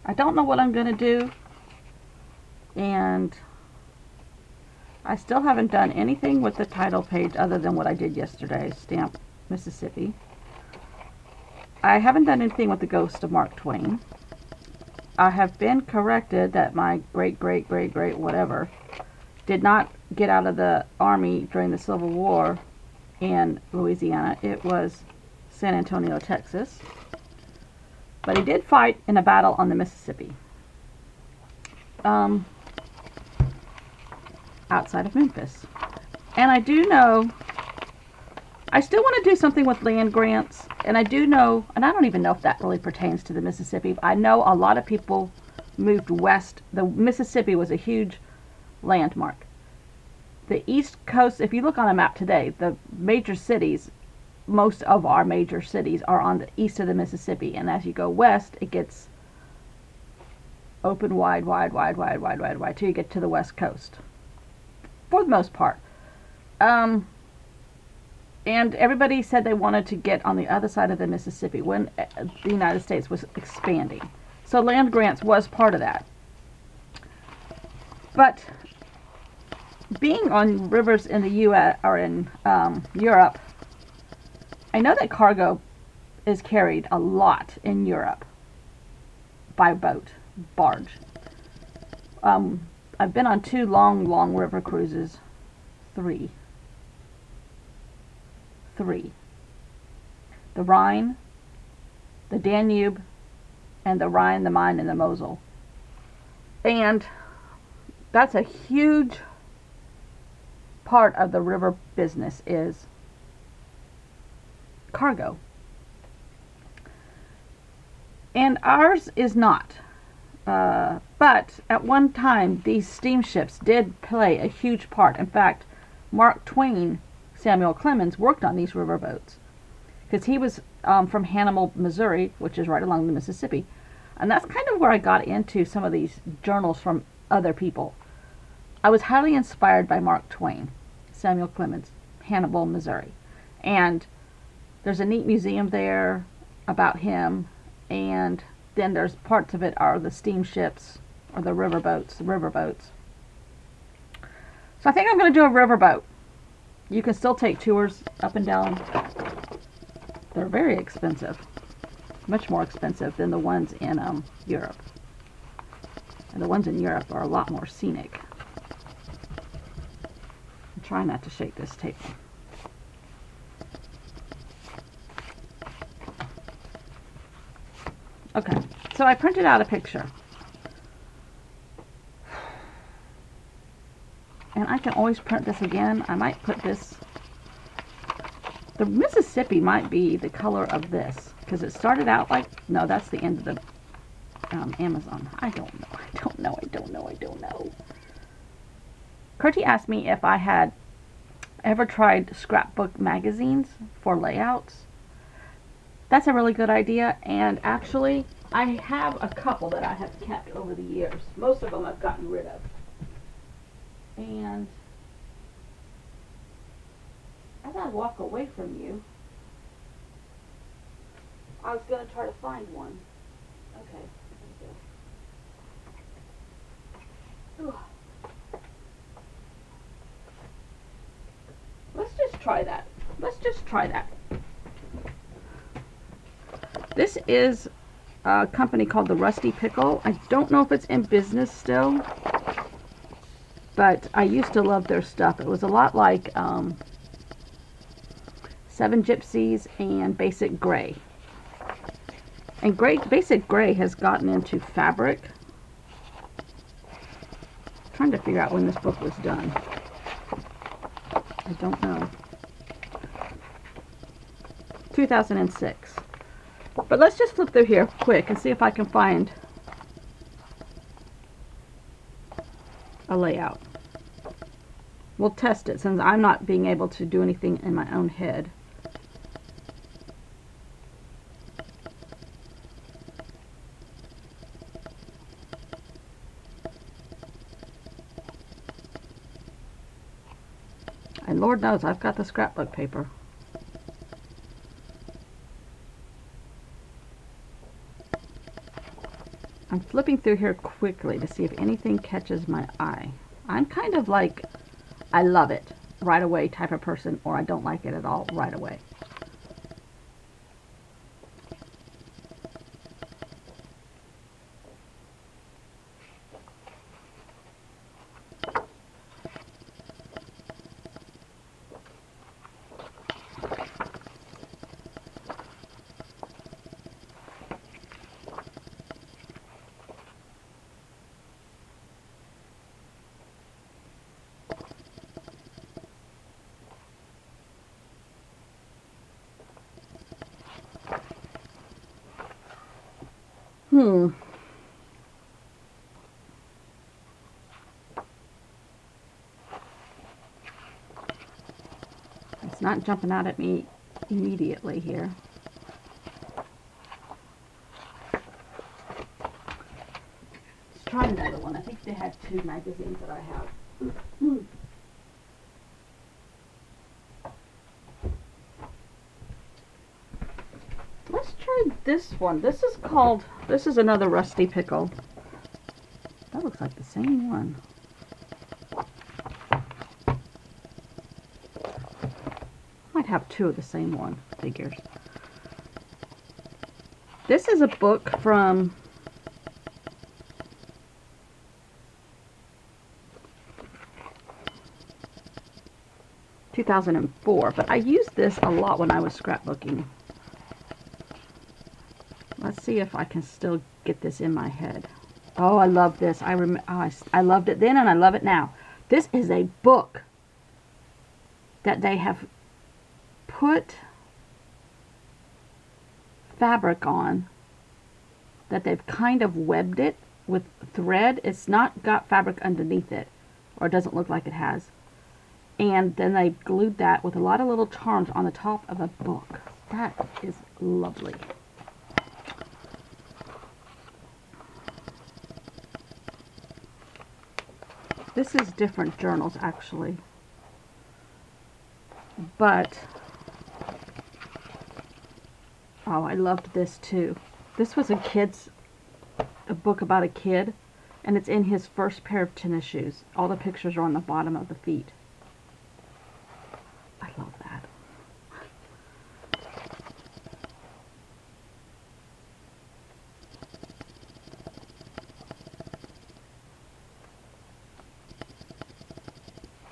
I don't know what I'm going to do, and I still haven't done anything with the title page other than what I did yesterday, stamp Mississippi. I haven't done anything with the ghost of Mark Twain. I have been corrected that my great whatever did not get out of the army during the Civil War in Louisiana. It was San Antonio, Texas. But he did fight in a battle on the Mississippi. Outside of Memphis. And I do know, I still want to do something with land grants, and I do know, and I don't even know if that really pertains to the Mississippi. I know a lot of people moved west. The Mississippi was a huge landmark. The East Coast, if you look on a map today, the major cities, most of our major cities are on the east of the Mississippi, and as you go west, it gets open wide till you get to the west coast. For the most part. And everybody said they wanted to get on the other side of the Mississippi when the United States was expanding. So land grants was part of that. But being on rivers in the U.S. or in Europe, I know that cargo is carried a lot in Europe by boat, barge. I've been on 2 long river cruises. 3. The Rhine, the Danube, and the Rhine, the Main, and the Mosel. And that's a huge part of the river business is cargo. And ours is not. But at one time, these steamships did play a huge part. In fact, Mark Twain, Samuel Clemens, worked on these riverboats because he was from Hannibal, Missouri, which is right along the Mississippi. And that's kind of where I got into some of these journals from other people. I was highly inspired by Mark Twain, Samuel Clemens, Hannibal, Missouri. And there's a neat museum there about him, and then there's parts of it are the steamships or the riverboats. So I think I'm going to do a riverboat. You can still take tours up and down. They're very expensive. Much more expensive than the ones in Europe. And the ones in Europe are a lot more scenic. I'm trying not to shake this table. Okay, so I printed out a picture. And I can always print this again. I might put this, the Mississippi might be the color of this, because it started out like, no, that's the end of the Amazon. I don't know. Kurtie asked me if I had ever tried scrapbook magazines for layouts. That's a really good idea, and actually, I have a couple that I have kept over the years. Most of them I've gotten rid of. And as I walk away from you, I was going to try to find one. Okay. Ugh. Let's just try that. This is a company called the Rusty Pickle. I don't know if it's in business still, but I used to love their stuff. It was a lot like Seven Gypsies and Basic Gray. And Basic Gray has gotten into fabric. I'm trying to figure out when this book was done. I don't know. 2006. But let's just flip through here quick and see if I can find a layout. We'll test it since I'm not being able to do anything in my own head. And Lord knows I've got the scrapbook paper. I'm I'm flipping through here quickly to see if anything catches my eye. I'm kind of like, I love it right away type of person, or I don't like it at all right away. It's not jumping out at me immediately here. Let's try another one. I think they had 2 magazines that I have. Let's try this one. This is another Rusty Pickle. That looks like the same one. Might have 2 of the same one, figures. This is a book from (2004), but I used this a lot when I was scrapbooking. Let's see if I can still get this in my head. Oh, I love this. I loved it then and I love it now. This is a book that they have put fabric on, that they've kind of webbed it with thread. It's not got fabric underneath it, or it doesn't look like it has. And then they glued that with a lot of little charms on the top of a book. That is lovely. This is different journals actually, but oh, I loved this too. This was a book about a kid, and it's in his first pair of tennis shoes. All the pictures are on the bottom of the feet. I love that.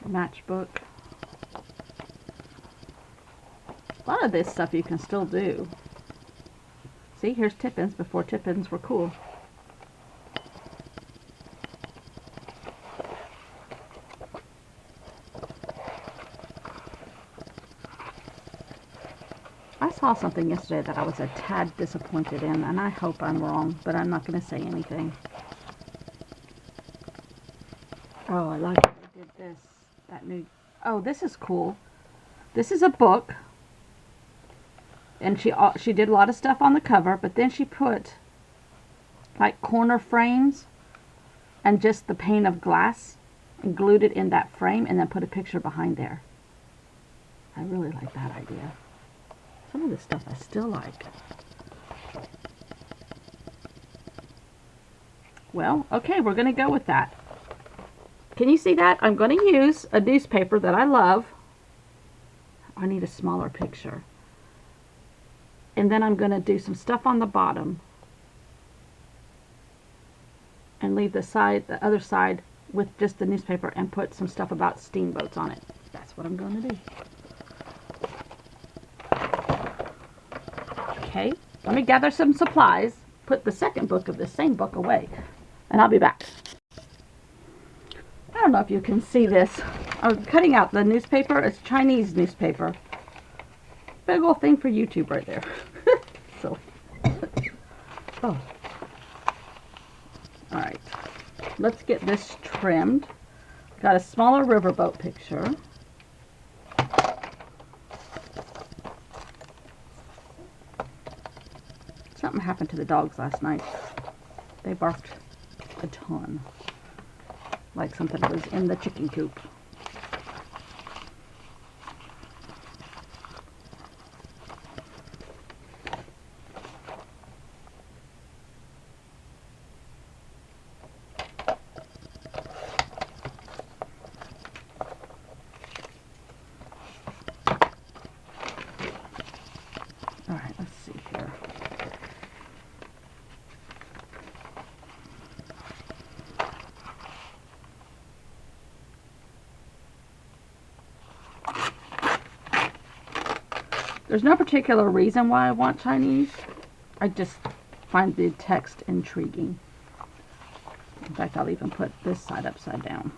Matchbook. A lot of this stuff you can still do. See, here's Tippins before Tippins were cool. I saw something yesterday that I was a tad disappointed in, and I hope I'm wrong, but I'm not going to say anything. Oh, I like it. They did this. Oh, this is cool. This is a book, and she did a lot of stuff on the cover, but then she put like corner frames and just the pane of glass and glued it in that frame, and then put a picture behind there. I really like that idea. Some of this stuff I still like. Well, okay, we're going to go with that. Can you see that? I'm going to use a newspaper that I love. I need a smaller picture. And then I'm going to do some stuff on the bottom. And leave the other side with just the newspaper and put some stuff about steamboats on it. That's what I'm going to do. Okay, let me gather some supplies, put the second book of the same book away, and I'll be back. I don't know if you can see this. I'm cutting out the newspaper. It's Chinese newspaper. Big old thing for YouTube right there. So, oh. Alright, let's get this trimmed. Got a smaller riverboat picture. Something happened to the dogs last night. They barked a ton. Like something was in the chicken coop. There's no particular reason why I want Chinese. I just find the text intriguing. In fact, I'll even put this side upside down.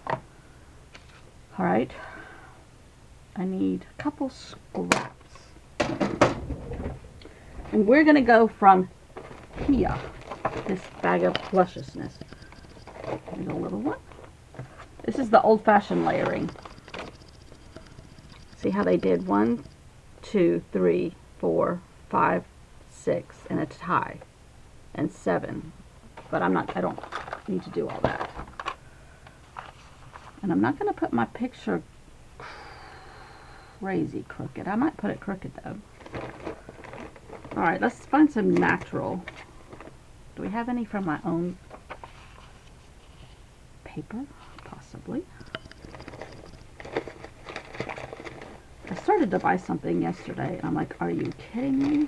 All right. I need a couple scraps. And we're going to go from here, this bag of lusciousness. Here's a little one. This is the old-fashioned layering. See how they did 1, 2, 3, 4, 5, 6, and a tie, and 7. But I don't need to do all that. And I'm not going to put my picture crazy crooked. I might put it crooked though. Alright, let's find some natural. Do we have any from my own paper? Possibly. I started to buy something yesterday and I'm like, are you kidding me?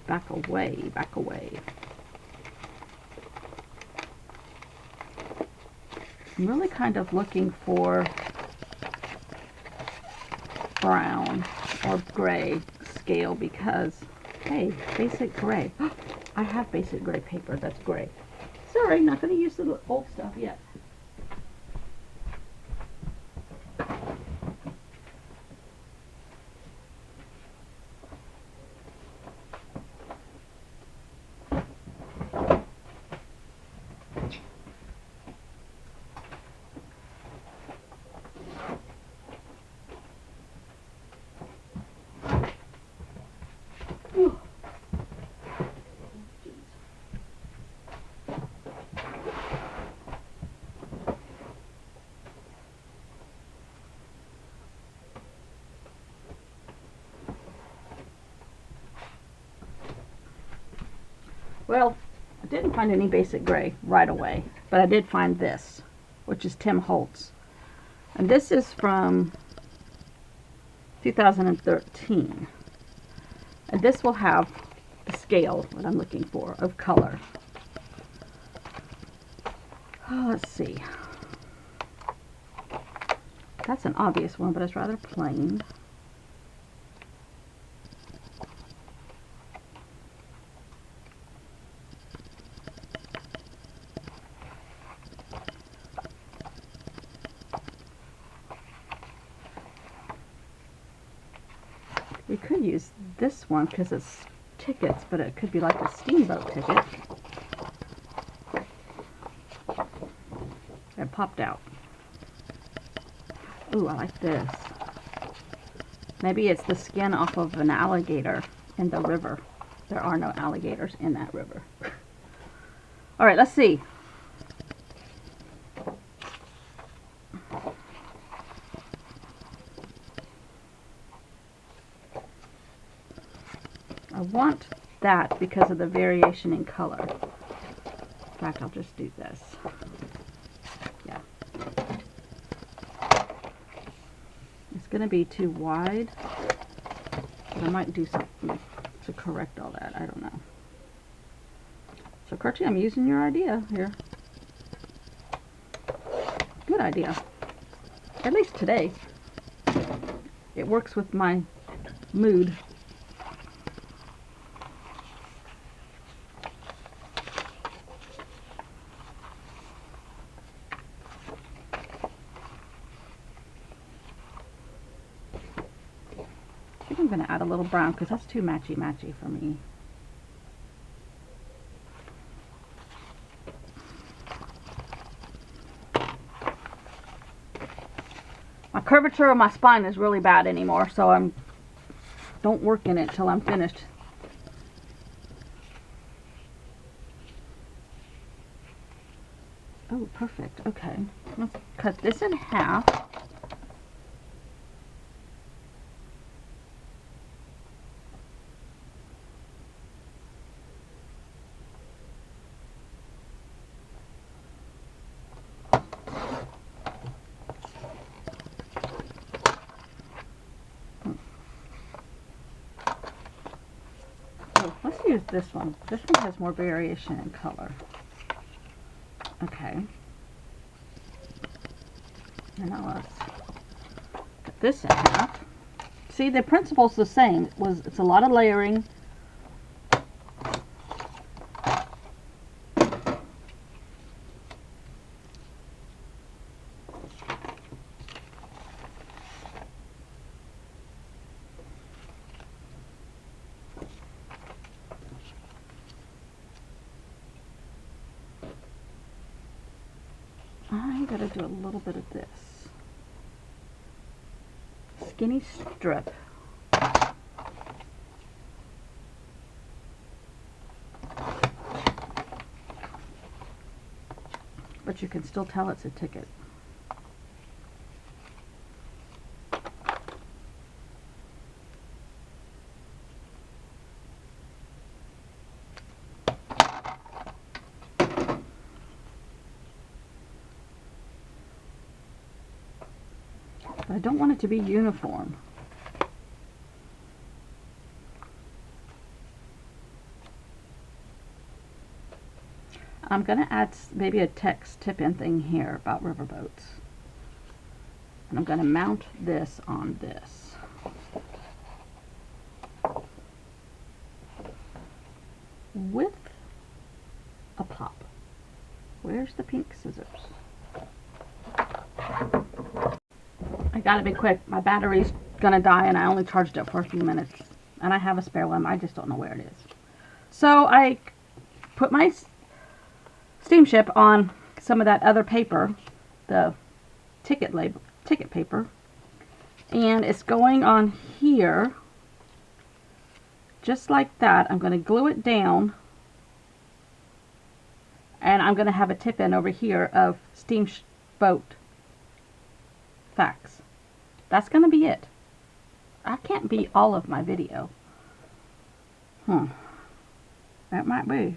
Back away, back away. I'm really kind of looking for brown or gray scale because, hey, basic gray. I have basic gray paper that's gray. Sorry, not going to use the old stuff yet. Well, I didn't find any basic gray right away, but I did find this, which is Tim Holtz. And this is from 2013. And this will have the scale that I'm looking for of color. Oh, let's see. That's an obvious one, but it's rather plain. We could use this one because it's tickets, but it could be like a steamboat ticket. It popped out. Ooh, I like this. Maybe it's the skin off of an alligator in the river. There are no alligators in that river. All right, let's see. I want that because of the variation in color. In fact, I'll just do this. Yeah. It's going to be too wide. But I might do something to correct all that. I don't know. So, Kirty, I'm using your idea here. Good idea. At least today. It works with my mood. I think I'm going to add a little brown because that's too matchy-matchy for me. My curvature of my spine is really bad anymore, so don't work in it till I'm finished. Oh, perfect. Okay. Let's cut this in half. Let's use this one. This one has more variation in color. Okay. And now let's cut this in half. See, the principle's the same. It's a lot of layering. I gotta do a little bit of this. Skinny strip. But you can still tell it's a ticket. But I don't want it to be uniform. I'm going to add maybe a text tip-in thing here about riverboats. And I'm going to mount this on this. With a pop. Where's the pink scissors? I gotta be quick. My battery's gonna die and I only charged it for a few minutes. And I have a spare one. I just don't know where it is. So I put my steamship on some of that other paper, the ticket paper, and it's going on here just like that. I'm going to glue it down, and I'm going to have a tip in over here of steamboat facts. That's going to be it. I can't be all of my video. That might be.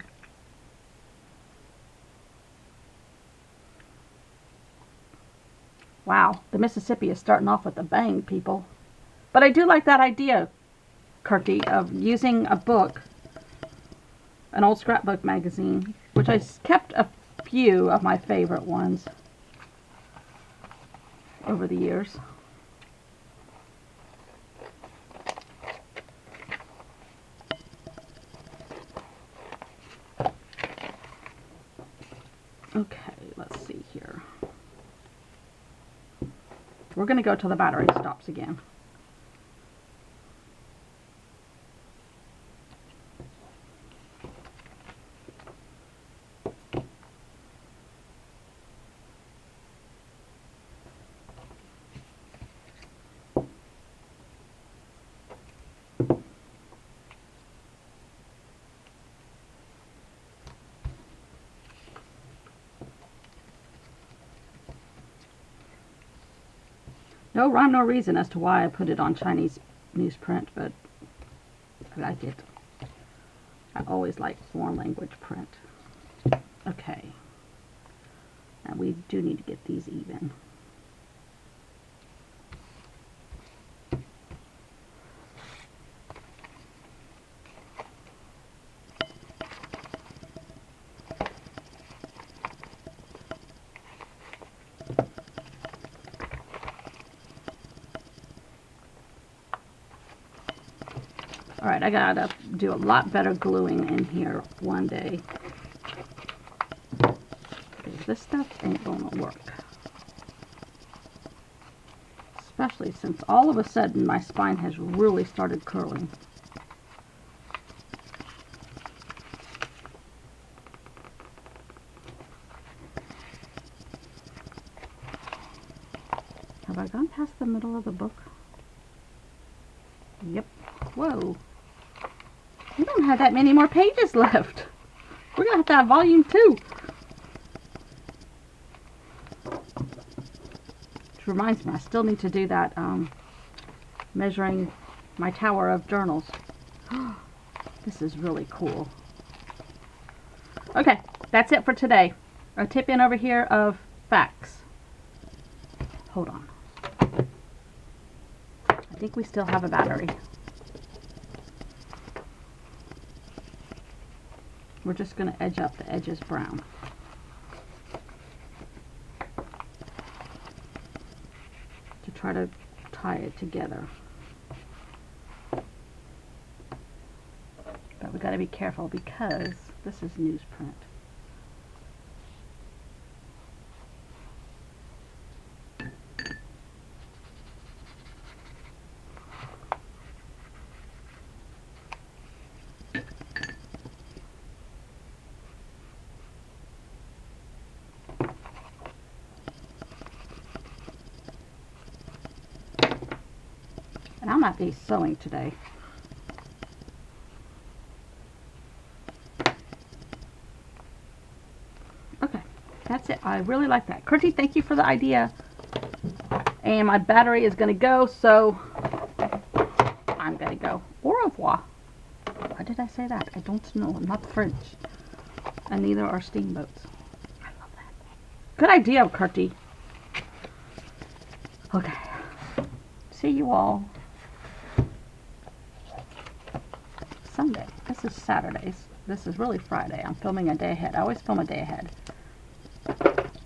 Wow, the Mississippi is starting off with a bang, people. But I do like that idea, Kirky, of using a book, an old scrapbook magazine, which I kept a few of my favorite ones over the years. Okay, let's see here. We're going to go till the battery stops again. No rhyme, no reason as to why I put it on Chinese newsprint, but I like it. I always like foreign language print. Okay. And we do need to get these even. Alright, I gotta do a lot better gluing in here one day. Because this stuff ain't gonna work. Especially since all of a sudden my spine has really started curling. Have I gone past the middle of the book? Yep. Whoa. We don't have that many more pages left. We're going to have volume 2. Which reminds me, I still need to do that measuring my tower of journals. This is really cool. Okay, that's it for today. A tip in over here of facts. Hold on. I think we still have a battery. We're just going to edge up the edges brown. try to tie it together. But we got to be careful because this is newsprint. And I'm not sewing today. Okay, that's it. I really like that. Kurtie, thank you for the idea. And my battery is going to go, so I'm going to go. Au revoir. Why did I say that? I don't know. I'm not French. And neither are steamboats. I love that. Good idea, Kurtie. Okay. See you all Sunday. This is Saturdays. This is really Friday. I'm filming a day ahead. I always film a day ahead.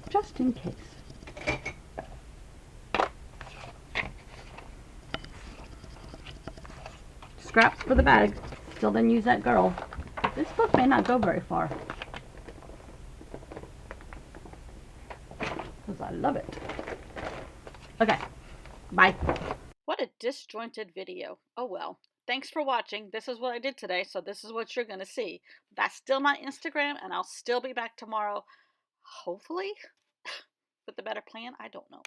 Just in case. Scraps for the bag. Still didn't use that girl. This book may not go very far. Because I love it. Okay. Bye. What a disjointed video. Oh well. Thanks for watching. This is what I did today, so this is what you're going to see. That's still my Instagram, and I'll still be back tomorrow. Hopefully. With a better plan. I don't know.